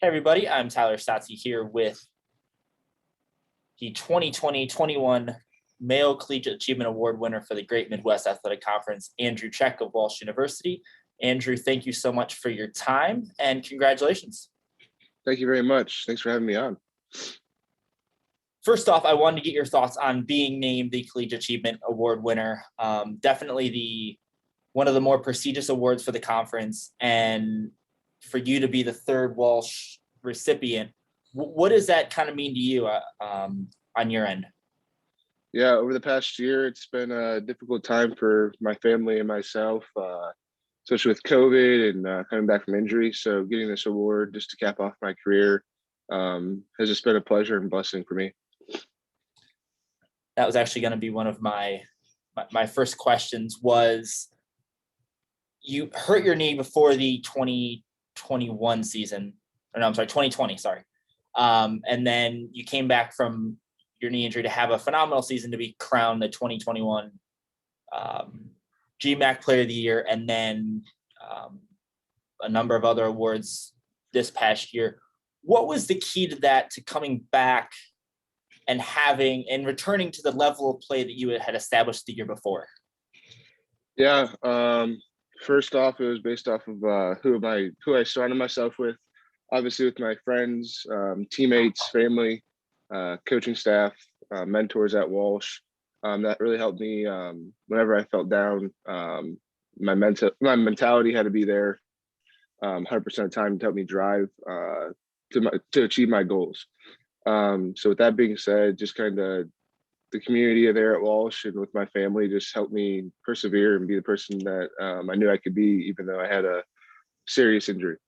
Hey everybody, I'm Tyler Stotsky here with the 2020-21 Male Collegiate Achievement Award winner for the Great Midwest Athletic Conference, Andrew Czech of Walsh University. Andrew, thank you so much for your time and congratulations. Thank you very much. Thanks for having me on. First off, I wanted to get your thoughts on being named the Collegiate Achievement Award winner. Definitely one of the more prestigious awards for the conference, and for you to be the third Walsh recipient. What does that kind of mean to you on your end? Yeah, over the past year, it's been a difficult time for my family and myself, especially with COVID and coming back from injury. So getting this award just to cap off my career has just been a pleasure and blessing for me. That was actually going to be one of my first questions. Was you hurt your knee before the 2021 season, or no, I'm sorry, 2020, sorry. And then you came back from your knee injury to have a phenomenal season, to be crowned the 2021 GMAC Player of the Year, and then a number of other awards this past year. What was the key to that, to coming back and having and returning to the level of play that you had established the year before? Yeah, first off, it was based off of who I surrounded myself with. Obviously, with my friends, teammates, family, coaching staff, mentors at Walsh. That really helped me whenever I felt down. My mentality had to be there 100% of the time to help me drive to achieve my goals. So with that being said, just kind of the community there at Walsh and with my family just helped me persevere and be the person that I knew I could be, even though I had a serious injury.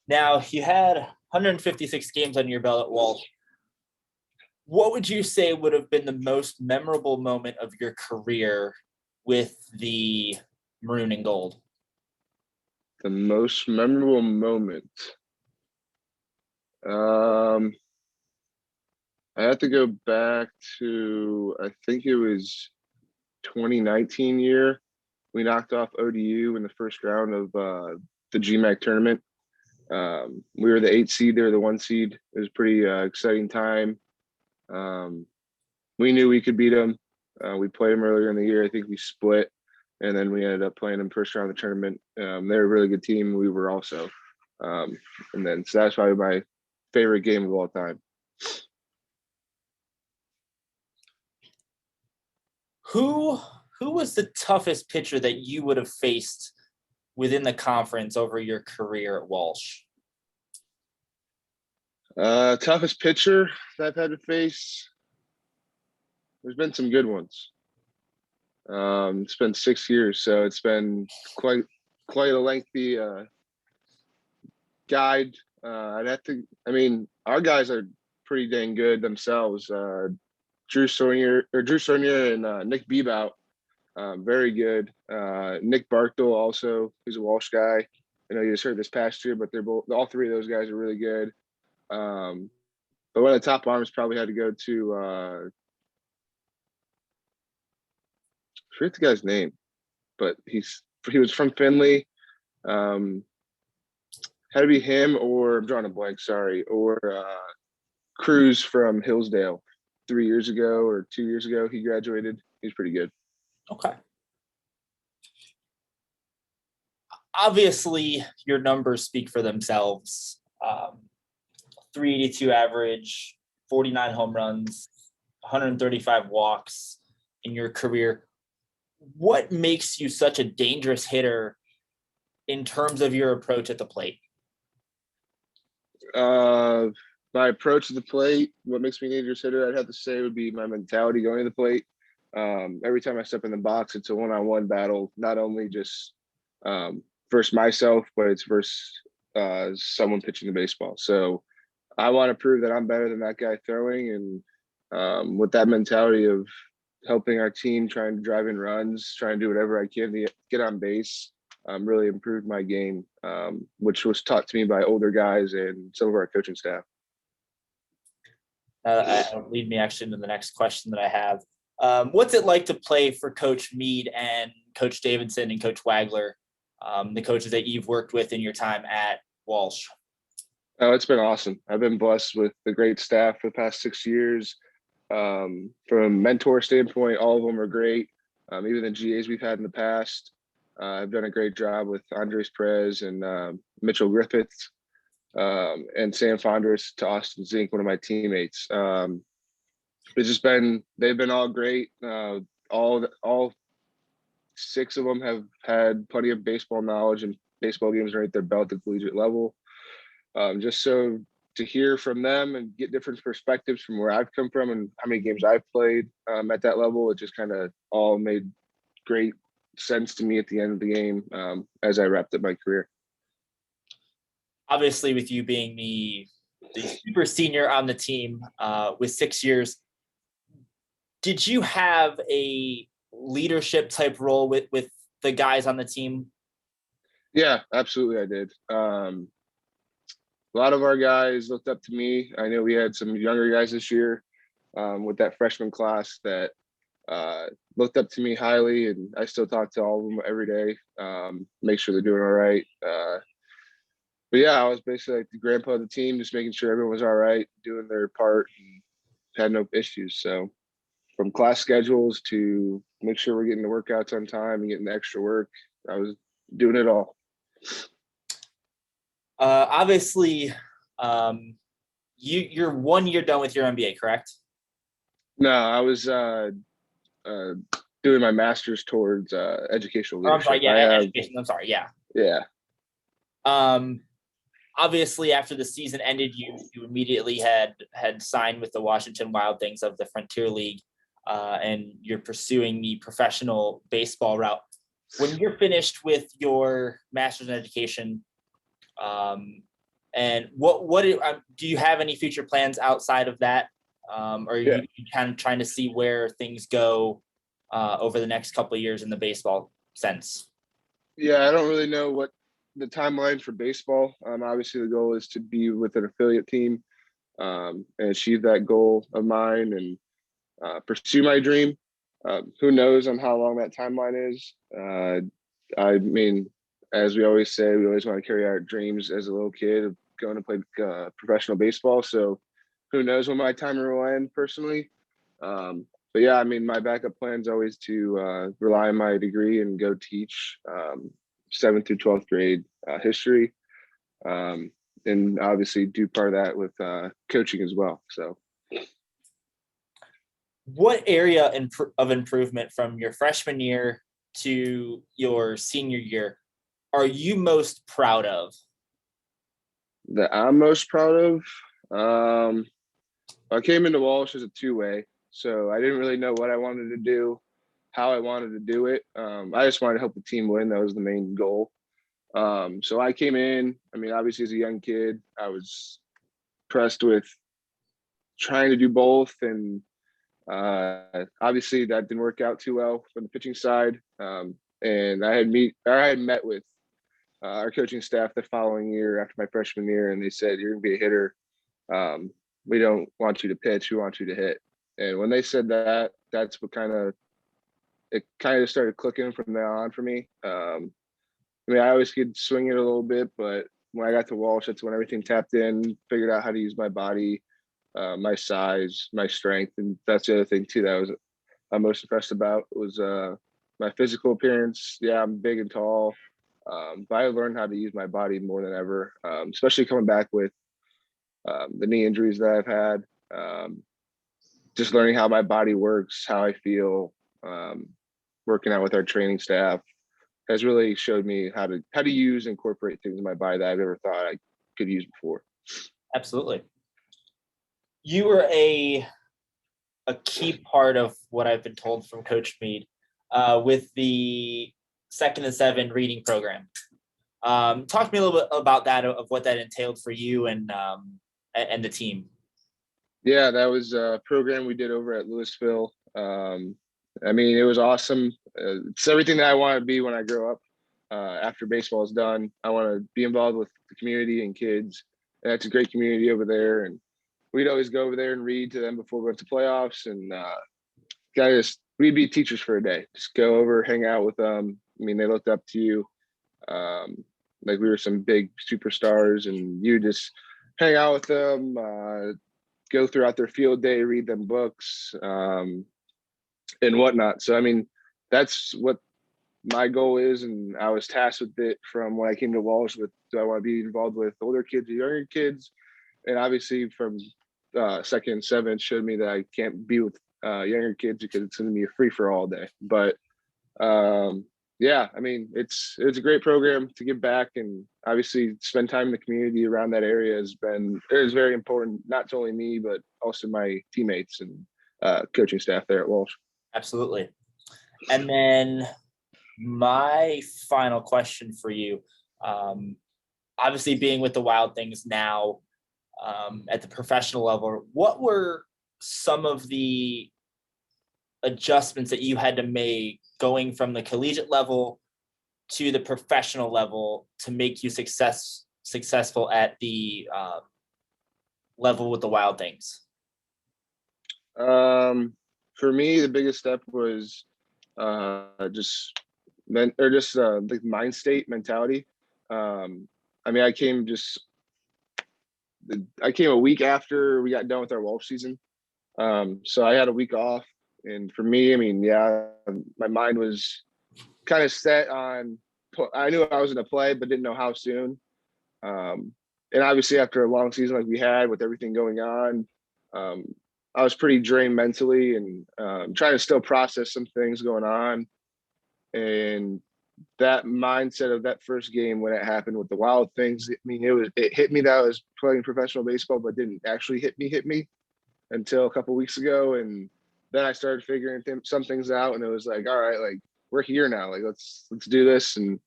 Now, you had 156 games on your belt at Walsh. What would you say would have been the most memorable moment of your career with the maroon and gold? The most memorable moment. I have to go back to, I think it was 2019 year. We knocked off ODU in the first round of the GMAC tournament. We were the 8 seed, they were the 1 seed. It was a pretty exciting time. We knew we could beat them. We played them earlier in the year. I think we split, and then we ended up playing them first round of the tournament. They're a really good team. We were also. And then so that's probably my favorite game of all time. Who was the toughest pitcher that you would have faced within the conference over your career at Walsh? Toughest pitcher that I've had to face. There's been some good ones. It's been 6 years, so it's been quite a lengthy guide. Our guys are pretty dang good themselves. Drew Sawyer and Nick Bebout, very good. Nick Barkdale also, he's a Walsh guy. I know you just heard this past year, but all three of those guys are really good. But one of the top arms probably had to go to I forget the guy's name, but he was from Findlay. Had to be him, or I'm drawing a blank, sorry, or Cruz from Hillsdale 3 years ago or 2 years ago. He graduated. He's pretty good. Okay. Obviously, your numbers speak for themselves. 382 average, 49 home runs, 135 walks in your career. What makes you such a dangerous hitter in terms of your approach at the plate? My approach to the plate, what makes me a dangerous hitter, I'd have to say would be my mentality going to the plate. Every time I step in the box, it's a one-on-one battle, not only just versus myself, but it's versus someone pitching the baseball. So I want to prove that I'm better than that guy throwing, and with that mentality of helping our team, trying to drive in runs, trying to do whatever I can to get on base, really improved my game, which was taught to me by older guys and some of our coaching staff. Lead me actually into the next question that I have. What's it like to play for Coach Mead and Coach Davidson and Coach Wagler? the coaches that you've worked with in your time at Walsh? Oh, it's been awesome. I've been blessed with the great staff for the past 6 years. From a mentor standpoint, all of them are great. Even the GAs we've had in the past, I've done a great job with Andres Perez and Mitchell Griffiths, and Sam Fondras to Austin Zink, one of my teammates. They've been all great. All six of them have had plenty of baseball knowledge and baseball games right at their belt at the collegiate level. Just so to hear from them and get different perspectives from where I've come from and how many games I've played at that level, it just kind of all made great sense to me at the end of the game as I wrapped up my career. Obviously, with you being the super senior on the team with 6 years, did you have a leadership type role with the guys on the team? Yeah, absolutely, I did. A lot of our guys looked up to me. I know we had some younger guys this year with that freshman class that looked up to me highly, and I still talk to all of them every day, make sure they're doing all right. But yeah, I was basically like the grandpa of the team, just making sure everyone was all right, doing their part, and had no issues. So from class schedules to make sure we're getting the workouts on time and getting the extra work, I was doing it all. Obviously, you're 1 year done with your MBA, correct? No, I was doing my master's towards educational leadership. I'm sorry, yeah, education. I'm sorry, yeah. Yeah. Obviously, after the season ended, you immediately had signed with the Washington Wild Things of the Frontier League, and you're pursuing the professional baseball route. When you're finished with your master's in education, and what do you have any future plans outside of that? Or are you kind of trying to see where things go over the next couple of years in the baseball sense? Yeah, I don't really know what the timeline for baseball. Obviously, the goal is to be with an affiliate team and achieve that goal of mine and pursue my dream. Who knows on how long that timeline is? I mean, as we always say, we always want to carry our dreams as a little kid of going to play professional baseball. So who knows when my timer will end personally. But yeah, I mean, my backup plan is always to rely on my degree and go teach 7th through 12th grade history. And obviously do part of that with coaching as well. So what area of improvement from your freshman year to your senior year are you most proud of? That I'm most proud of? I came into Walsh as a two-way, so I didn't really know what I wanted to do, how I wanted to do it. I just wanted to help the team win. That was the main goal. So I came in, I mean, obviously as a young kid, I was pressed with trying to do both. And obviously that didn't work out too well from the pitching side. And I had met with our coaching staff the following year after my freshman year, and they said, "You're going to be a hitter. We don't want you to pitch. We want you to hit." And when they said that, that's what it kind of started clicking from there on for me. I mean, I always could swing it a little bit, but when I got to Walsh, that's when everything tapped in, figured out how to use my body, my size, my strength. And that's the other thing too that I'm most impressed about was my physical appearance. Yeah, I'm big and tall, but I learned how to use my body more than ever, especially coming back with the knee injuries that I've had. Just learning how my body works, how I feel, working out with our training staff has really showed me how to use and incorporate things in my body that I've never thought I could use before. Absolutely. You were a key part of what I've been told from Coach Mead with the 2nd and 7 reading program. Talk to me a little bit about that, of what that entailed for you and the team. Yeah, that was a program we did over at Louisville. I mean, it was awesome. It's everything that I want to be when I grow up. After baseball is done, I want to be involved with the community and kids. And that's a great community over there. And we'd always go over there and read to them before we went to playoffs. And we'd be teachers for a day. Just go over, hang out with them. I mean, they looked up to you. Like we were some big superstars, and you just hang out with them, go throughout their field day, read them books, and whatnot. So, I mean, that's what my goal is. And I was tasked with it from when I came to Walsh with, do I want to be involved with older kids or younger kids? And obviously from second and seventh showed me that I can't be with younger kids because it's going to be a free for all day. But yeah, I mean, it's a great program to give back, and obviously spend time in the community around that area is very important, not to only me, but also my teammates and coaching staff there at Walsh. Absolutely. And then my final question for you, obviously being with the Wild Things now, at the professional level, what were some of the adjustments that you had to make going from the collegiate level to the professional level to make you successful at the level with the Wild Things? For me, the biggest step was like mind state mentality. I mean, I came a week after we got done with our Walsh season. So I had a week off. And for me, I mean, yeah, my mind was kind of set on, I knew I was going to play, but didn't know how soon. And obviously after a long season like we had with everything going on, I was pretty drained mentally, and trying to still process some things going on. And that mindset of that first game when it happened with the Wild Things, I mean, it hit me that I was playing professional baseball, but didn't actually hit me until a couple weeks ago. And then I started figuring some things out, and it was like, all right, like we're here now, like let's do this. And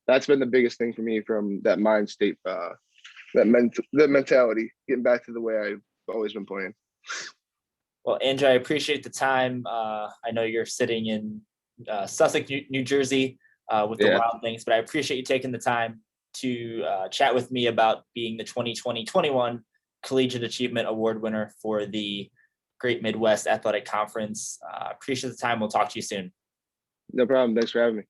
that's been the biggest thing for me from that mind state, that mentality, getting back to the way I've always been playing. Well, Andrew, I appreciate the time. I know you're sitting in Sussex, New Jersey, with the Wild Things, but I appreciate you taking the time to chat with me about being the 2020-21 Collegiate Achievement Award winner for the Great Midwest Athletic Conference. Appreciate the time. We'll talk to you soon. No problem. Thanks for having me.